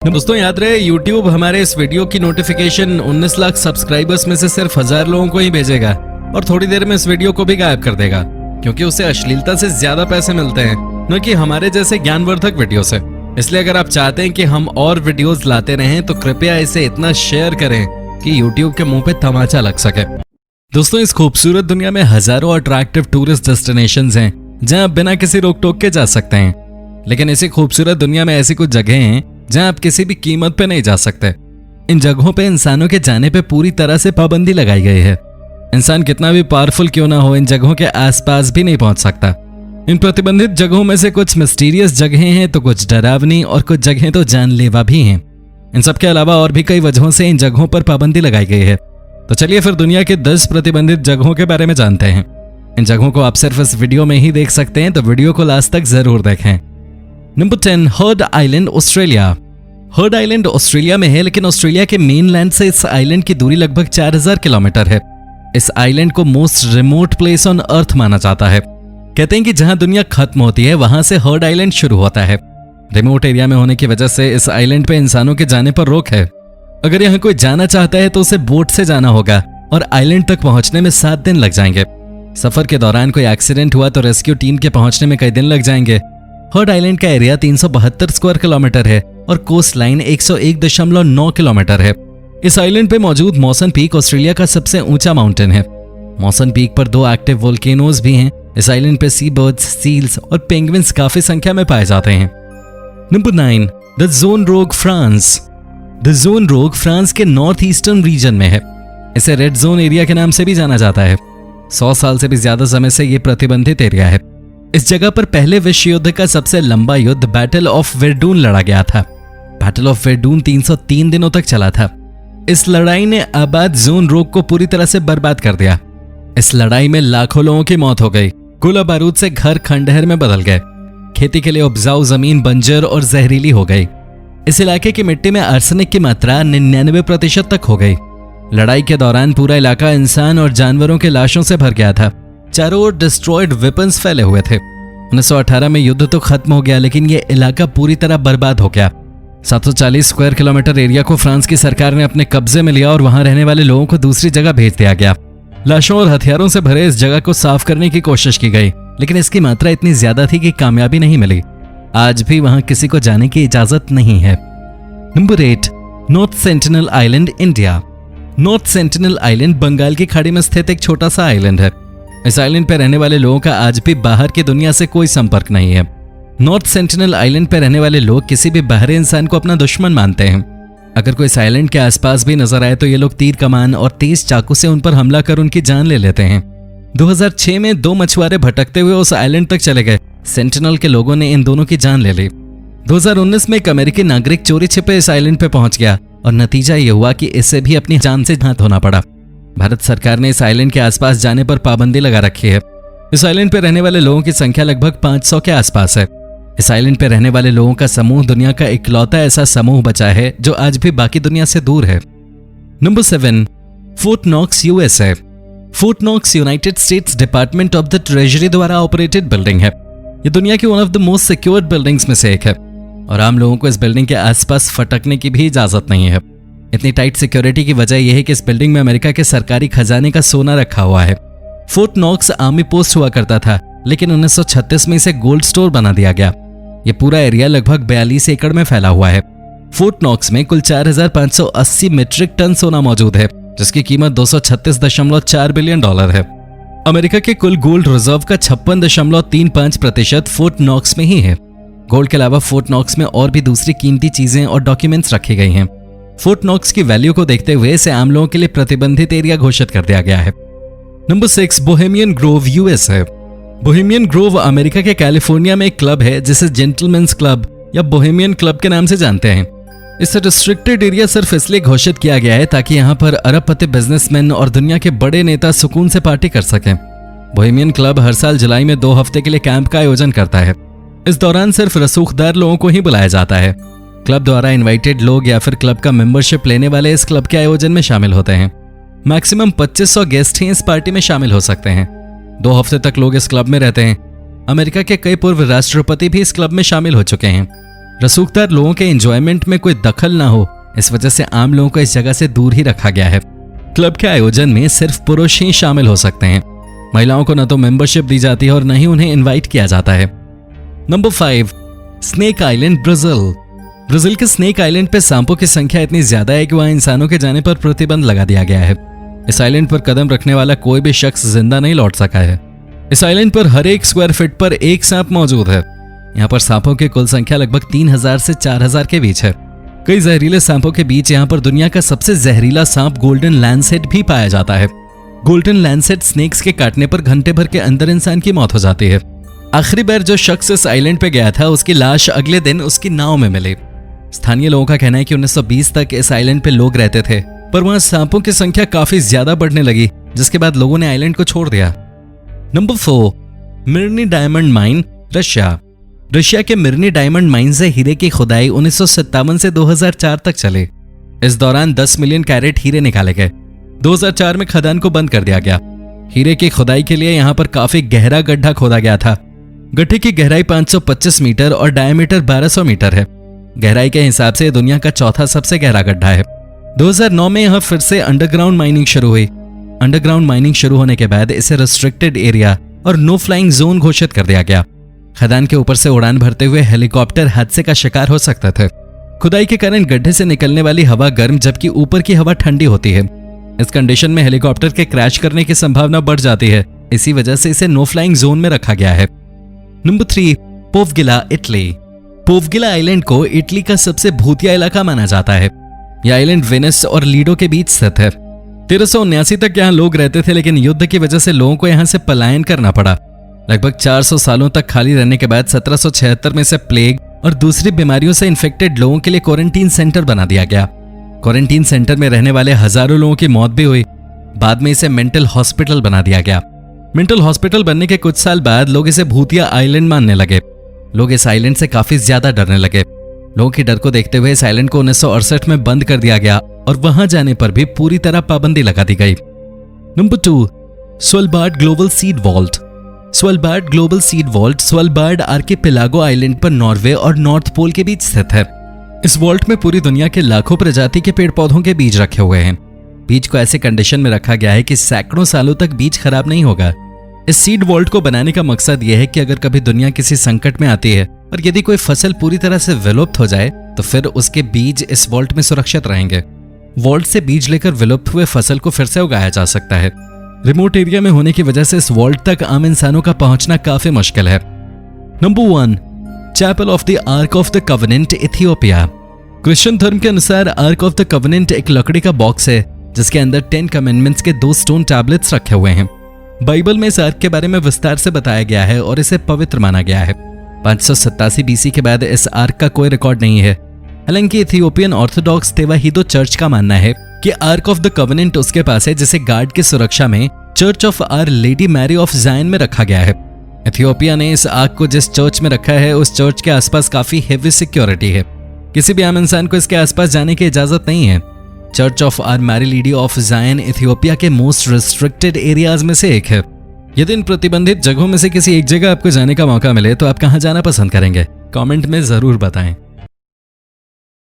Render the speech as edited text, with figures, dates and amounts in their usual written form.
दोस्तों याद रहे YouTube हमारे इस वीडियो की नोटिफिकेशन 19 लाख सब्सक्राइबर्स में से सिर्फ 1000 लोगों को ही भेजेगा और थोड़ी देर में इस वीडियो को भी गायब कर देगा, क्योंकि उसे अश्लीलता से ज्यादा पैसे मिलते हैं, न कि हमारे जैसे ज्ञानवर्धक वीडियो से। इसलिए अगर आप चाहते हैं कि हम और वीडियोस लाते रहें तो कृपया इसे इतना शेयर करें कि YouTube के मुंह पे तमाचा लग सके। दोस्तों, इस खूबसूरत दुनिया में हजारों अट्रैक्टिव टूरिस्ट डेस्टिनेशंस हैं जहां आप बिना किसी रोक टोक के जा सकते हैं, लेकिन इसी खूबसूरत दुनिया में ऐसी कुछ जगह हैं जहां आप किसी भी कीमत पे नहीं जा सकते। इन जगहों पे इंसानों के जाने पे पूरी तरह से पाबंदी लगाई गई है। इंसान कितना भी पावरफुल क्यों ना हो, इन जगहों के आसपास भी नहीं पहुंच सकता। इन प्रतिबंधित जगहों में से कुछ मिस्टीरियस जगहें हैं तो कुछ डरावनी और कुछ जगहें तो जानलेवा भी हैं। इन सब के अलावा और भी कई वजहों से इन जगहों पर पाबंदी लगाई गई है। तो चलिए फिर दुनिया के 10 प्रतिबंधित जगहों के बारे में जानते हैं। इन जगहों को आप सिर्फ इस वीडियो में ही देख सकते हैं, तो वीडियो को लास्ट तक जरूर देखें। Number 10, heard island, Australia. Heard island Australia में है, लेकिन ऑस्ट्रेलिया के मेनलैंड से इस आइलैंड की दूरी लगभग 4000 किलोमीटर है। इस आइलैंड को most remote place on earth माना जाता है। कहते हैं कि जहां दुनिया खत्म होती है वहां से हर्ड आइलैंड शुरू होता है। रिमोट एरिया में होने की वजह से इस आइलैंड पे इंसानों के जाने पर रोक है। अगर यहाँ कोई जाना चाहता है तो उसे बोट से जाना होगा और आइलैंड तक पहुंचने में 7 दिन लग जाएंगे। सफर के दौरान कोई एक्सीडेंट हुआ तो रेस्क्यू टीम के पहुंचने में कई दिन लग जाएंगे। हर्ड आइलैंड का एरिया 372 स्क्वायर किलोमीटर है और कोस्ट लाइन 101.9 किलोमीटर है। इस आइलैंड पे मौजूद मॉसन पीक ऑस्ट्रेलिया का सबसे ऊंचा माउंटेन है। मॉसन पीक पर 2 एक्टिव वोल्केनोज भी हैं। इस आइलैंड पे सी बर्ड्स, सील्स और पेंगुइन्स काफी संख्या में पाए जाते हैं। नंबर 9, द ज़ोन रोग, फ्रांस। द ज़ोन रोग फ्रांस के नॉर्थ ईस्टर्न रीजन में है। इसे रेड जोन एरिया के नाम से भी जाना जाता है। 100 साल से भी ज्यादा समय से ये प्रतिबंधित एरिया है। इस जगह पर पहले विश्व युद्ध का सबसे लंबा युद्ध बैटल ऑफ वेरडून लड़ा गया था। बैटल ऑफ वेरडून 303 दिनों तक चला था। इस लड़ाई ने आबाद ज़ोन रोग को पूरी तरह से बर्बाद कर दिया। इस लड़ाई में लाखों लोगों की मौत हो गई। गोला बारूद से घर खंडहर में बदल गए। खेती के लिए उपजाऊ जमीन बंजर और जहरीली हो गई। इस इलाके की मिट्टी में आर्सेनिक की मात्रा 99% तक हो गई। लड़ाई के दौरान पूरा इलाका इंसान और जानवरों के लाशों से भर गया था। चारों ओर डिस्ट्रॉयड वेपन्स फैले हुए थे। 1918 में युद्ध तो खत्म हो गया, लेकिन यह इलाका पूरी तरह बर्बाद हो गया। 740 स्क्वायर किलोमीटर एरिया को फ्रांस की सरकार ने अपने कब्जे में लिया और वहां रहने वाले लोगों को दूसरी जगह भेज दिया गया। लाशों और हथियारों से भरे इस जगह को साफ करने की कोशिश की गई, लेकिन इसकी मात्रा इतनी ज्यादा थी कि कामयाबी नहीं मिली। आज भी वहां किसी को जाने की इजाजत नहीं है। Number 8, North Sentinel Island, India. North Sentinel Island Bengal की खाड़ी में स्थित एक छोटा सा आइलैंड है। इस आइलैंड पर रहने वाले लोगों का आज भी बाहर की दुनिया से कोई संपर्क नहीं है। नॉर्थ सेंटिनल आइलैंड पर रहने वाले लोग किसी भी बाहरी इंसान को अपना दुश्मन मानते हैं। अगर कोई इस आइलैंड के आसपास भी नजर आए तो ये लोग तीर कमान और तेज चाकू से उन पर हमला कर उनकी जान ले लेते हैं। 2006 में 2 मछुआरे भटकते हुए उस आइलैंड तक चले गए। सेंटिनल के लोगों ने इन दोनों की जान ले ली। 2019 में एक अमेरिकी नागरिक चोरी छिपे इस आइलैंड पे पहुंच गया और नतीजा ये हुआ कि इसे भी अपनी जान से हाथ धोना पड़ा। भारत सरकार ने इस आइलैंड के आसपास जाने पर पाबंदी लगा रखी है। इस आइलैंड पर रहने वाले लोगों की संख्या लगभग 500 के आसपास है। इस आइलैंड पर रहने वाले लोगों का समूह दुनिया का इकलौता ऐसा समूह बचा है जो आज भी बाकी दुनिया से दूर है। Number 7, Fort Knox, USA. Fort Knox United States Department of the Treasury द्वारा ऑपरेटेड बिल्डिंग है। ये दुनिया की one of the most secured buildings में से एक है और आम लोगों को इस बिल्डिंग के आसपास फटकने की भी इजाजत नहीं है। इतनी टाइट सिक्योरिटी की वजह यह है कि इस बिल्डिंग में अमेरिका के सरकारी खजाने का सोना रखा हुआ है। फोर्ट नॉक्स आर्मी पोस्ट हुआ करता था, लेकिन 1936 में इसे गोल्ड स्टोर बना दिया गया। यह पूरा एरिया लगभग 42 एकड़ में फैला हुआ है। फोर्ट नॉक्स में कुल 4580 मीट्रिक टन सोना मौजूद है, जिसकी कीमत $236.4 बिलियन है। अमेरिका के कुल गोल्ड रिजर्व का 56.35% फोर्ट नॉक्स में ही है। गोल्ड के अलावा फोर्ट नॉक्स में और भी दूसरी कीमती चीजें और डॉक्यूमेंट्स रखी गई हैं। फोर्ट नॉक्स की वैल्यू को देखते हुए इसे आम लोगों के लिए प्रतिबंधित एरिया घोषित कर दिया गया है। Number 6, Bohemian Grove, USA. Bohemian Grove America के कैलिफोर्निया में एक क्लब है जिसे जेंटलमैन्स क्लब या बोहेमियन क्लब के नाम से जानते हैं। इसे रिस्ट्रिक्टेड एरिया सिर्फ इसलिए घोषित किया गया है ताकि यहाँ पर अरबपति बिजनेसमैन और दुनिया के बड़े नेता सुकून से पार्टी कर सकें। बोहेमियन क्लब हर साल जुलाई में 2 हफ्ते के लिए कैंप का आयोजन करता है। इस दौरान सिर्फ रसूखदार लोगों को ही बुलाया जाता है। क्लब द्वारा इनवाइटेड लोग या फिर क्लब का मेंबरशिप लेने वाले इस क्लब के आयोजन में शामिल होते हैं। मैक्सिमम 2500 गेस्ट ही इस पार्टी में शामिल हो सकते हैं। 2 हफ्ते तक लोग इस क्लब में रहते हैं। अमेरिका के कई पूर्व राष्ट्रपति भी इस क्लब में शामिल हो चुके हैं। रसूखदार लोगों के एंजॉयमेंट में कोई दखल ना हो, इस वजह से आम लोगों को इस जगह से दूर ही रखा गया है। क्लब के आयोजन में सिर्फ पुरुष ही शामिल हो सकते हैं। महिलाओं को न तो मेंबरशिप दी जाती है और न ही उन्हें इनवाइट किया जाता है। Number 5, snake island, Brazil. Brazil के स्नेक आइलैंड पे सांपों की संख्या इतनी ज्यादा है कि वहां इंसानों के जाने पर प्रतिबंध लगा दिया गया है। इस आइलैंड पर कदम रखने वाला कोई भी शख्स जिंदा नहीं लौट सका है। इस आइलैंड पर हर 1 स्क्वायर फीट पर एक सांप मौजूद है। यहाँ पर सांपों की कुल संख्या लगभग 3000 से 4000 के बीच है। कई जहरीले सांपों के बीच यहाँ पर दुनिया का सबसे जहरीला सांप गोल्डन लैंसेट भी पाया जाता है। गोल्डन लैंसेट स्नेक्स के काटने पर घंटे भर के अंदर इंसान की मौत हो जाती है। आखिरी बार जो शख्स इस आइलैंड पे गया था, उसकी लाश अगले दिन उसकी नाव में मिली। स्थानीय लोगों का कहना है कि 1920 तक इस आइलैंड पे लोग रहते थे, पर वहां सांपों की संख्या काफी ज्यादा बढ़ने लगी, जिसके बाद लोगों ने आइलैंड को छोड़ दिया। Number 4, Mirny diamond mine, Russia. Russia के मिर्नी डायमंड माइन से हीरे की खुदाई 1957 से 2004 तक चली। इस दौरान 10 मिलियन कैरेट हीरे निकाले गए। 2004 में खदान को बंद कर दिया गया। हीरे की खुदाई के लिए यहाँ पर काफी गहरा गड्ढा खोदा गया था। गड्ढे की गहराई 525 मीटर और डायमीटर 1200 मीटर है। गहराई के हिसाब से दुनिया का चौथा सबसे गहरा गड्ढा है। 2009 में यह फिर से अंडरग्राउंड माइनिंग शुरू हुई। अंडरग्राउंड माइनिंग शुरू होने के बाद इसे रिस्ट्रिक्टेड एरिया और नो फ्लाइंग जोन घोषित कर दिया गया। खदान के ऊपर से उड़ान भरते हुए हेलीकॉप्टर हादसे का शिकार हो सकते थे। खुदाई के कारण गड्ढे से निकलने वाली हवा गर्म जबकि ऊपर की हवा ठंडी होती है। इस कंडीशन में हेलीकॉप्टर के क्रैश करने की संभावना बढ़ जाती है। इसी वजह से इसे नो फ्लाइंग जोन में रखा गया है। Number 3, Poveglia, Italy. Poveglia island को इटली का सबसे भूतिया इलाका माना जाता है। यह आइलैंड वेनिस और लीडो के बीच स्थित है। 1379 तक यहाँ लोग रहते थे, लेकिन युद्ध की वजह से लोगों को यहाँ से पलायन करना पड़ा। लगभग 400 सालों तक खाली रहने के बाद 1776 में इसे प्लेग और दूसरी बीमारियों से इन्फेक्टेड लोगों के लिए क्वारंटीन सेंटर बना दिया गया। क्वारंटीन सेंटर में रहने वाले हजारों लोगों की मौत भी हुई। बाद में इसे मेंटल हॉस्पिटल बना दिया गया। मेंटल हॉस्पिटल बनने के कुछ साल बाद लोग इसे भूतिया आइलैंड मानने लगे। लोग इस आइलैंड से काफी ज्यादा डरने लगे। लोगों की डर को देखते हुए इस आइलैंड को 1968 में बंद कर दिया गया और वहां जाने पर भी पूरी तरह पाबंदी लगा दी गई। Number 2, Svalbard global seed vault. Svalbard global seed vault Svalbard archipelago island पर नॉर्वे और नॉर्थ पोल के बीच स्थित है। इस वॉल्ट में पूरी दुनिया के लाखों प्रजाति के पेड़ पौधों के बीज रखे हुए हैं। बीज को ऐसे कंडीशन में रखा गया है कि सैकड़ों सालों तक बीज खराब नहीं होगा। इस सीड वॉल्ट को बनाने का मकसद यह है कि अगर कभी दुनिया किसी संकट में आती है और यदि कोई फसल पूरी तरह से विलुप्त हो जाए तो फिर उसके बीज इस वॉल्ट में सुरक्षित रहेंगे। वॉल्ट से बीज लेकर विलुप्त हुए फसल को फिर से उगाया जा सकता है। रिमोट एरिया में होने की वजह से इस वॉल्ट तक आम इंसानों का पहुंचना काफी मुश्किल है। Number 1, Chapel of the Ark of the Covenant, Ethiopia. Christian धर्म के अनुसार आर्क ऑफ द कवेनेंट एक लकड़ी का बॉक्स है जिसके अंदर 10 कमेंडमेंट्स के 2 स्टोन टैबलेट्स रखे हुए हैं। बाइबल में इस आर्क के बारे में विस्तार से बताया गया है और इसे पवित्र माना गया है। 587 BC के बाद इस आर्क का कोई रिकॉर्ड नहीं है। हालांकि इथियोपियन ऑर्थोडॉक्स तेवाहिदो चर्च का मानना है कि आर्क ऑफ द कवेनेंट उसके पास है, जिसे गार्ड की सुरक्षा में Church of Our Lady Mary of Zion में रखा गया है। इथियोपिया ने इस आर्क को जिस चर्च में रखा है उस चर्च के आसपास काफी हेवी सिक्योरिटी है। किसी भी आम इंसान को इसके आसपास जाने की इजाजत नहीं है। Church of Our Mary Lady of Zion Ethiopia के मोस्ट रिस्ट्रिक्टेड एरियाज में से एक है। यदि इन प्रतिबंधित जगहों में से किसी एक जगह आपको जाने का मौका मिले तो आप कहां जाना पसंद करेंगे? कमेंट में जरूर बताएं।